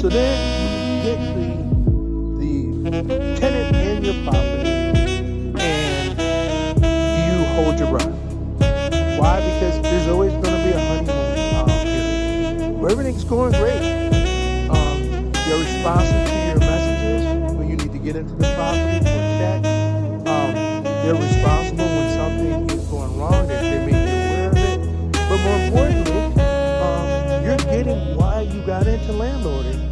So then you get the tenant in your property and you hold your breath. Why? Because there's always going to be a honeymoon period where everything's going great. They're responsive to your messages when you need to get into the property for a check. They're responsible when something is going wrong. They make you aware of it. But more importantly, you're getting why you got into landlording,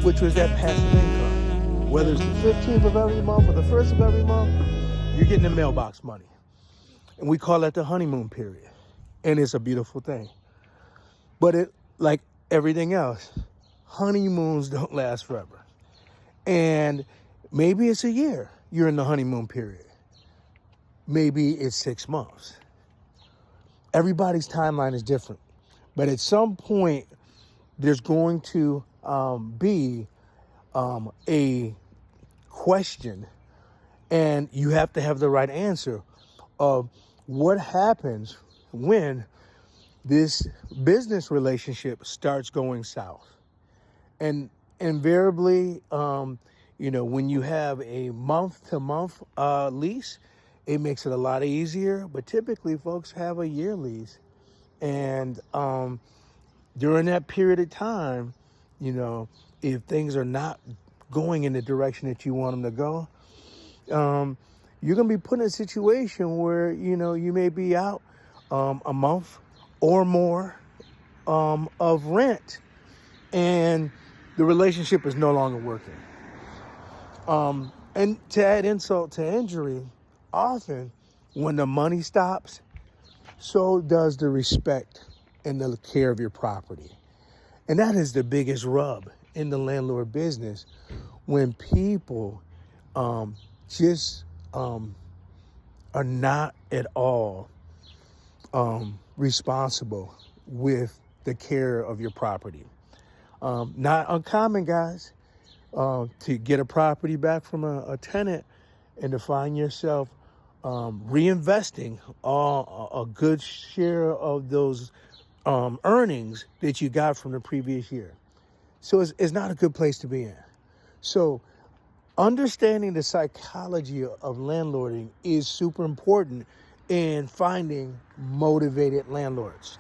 which was that passive income. Whether it's the 15th of every month or the 1st of every month, you're getting the mailbox money. And we call that the honeymoon period. And it's a beautiful thing. But it, like everything else, honeymoons don't last forever. And maybe it's a year you're in the honeymoon period. Maybe it's 6 months. Everybody's timeline is different. But at some point, there's going to be a question, and you have to have the right answer of what happens when this business relationship starts going south. And invariably, when you have a month-to-month lease, it makes it a lot easier. But typically, folks have a year lease. And during that period of time, if things are not going in the direction that you want them to go, you're going to be put in a situation where, you may be out a month or more of rent, and the relationship is no longer working. And to add insult to injury, often when the money stops, so does the respect and the care of your property. And that is the biggest rub in the landlord business, when people just are not at all responsible with the care of your property. Not uncommon, guys, to get a property back from a tenant and to find yourself reinvesting a good share of those earnings that you got from the previous year. So it's not a good place to be in. So understanding the psychology of landlording is super important in finding motivated landlords.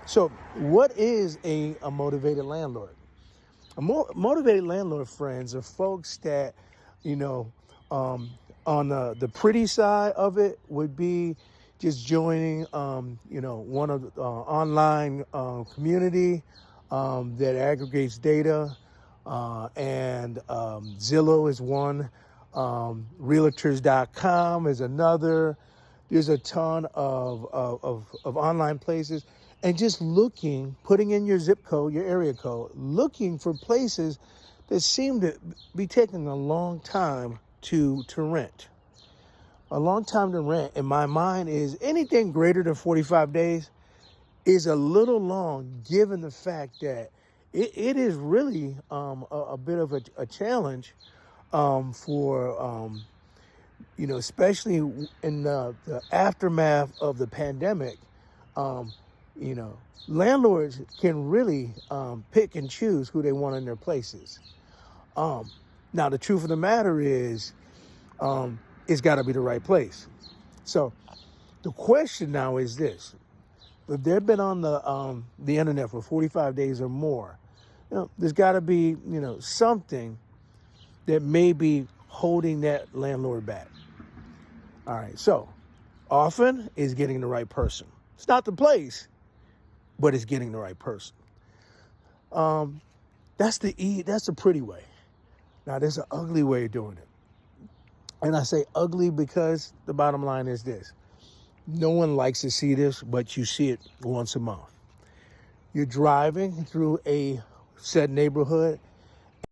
So what is a motivated landlord? A motivated landlord, friends, are folks that, on the pretty side of it would be just joining, one of the online community that aggregates data, and Zillow is one. Realtors.com is another. There's a ton of online places, and just putting in your zip code, your area code, looking for places that seem to be taking a long time to rent. A long time to rent, in my mind, is anything greater than 45 days is a little long, given the fact that it is really a bit of a challenge for, especially in the aftermath of the pandemic. Landlords can really pick and choose who they want in their places. Now, the truth of the matter is, it's got to be the right place. So the question now is this: if they've been on the internet for 45 days or more, there's got to be, something that may be holding that landlord back. All right. So often is getting the right person. It's not the place, but it's getting the right person. That's the pretty way. Now, there's an ugly way of doing it. And I say ugly because the bottom line is this: no one likes to see this, but you see it once a month. You're driving through a said neighborhood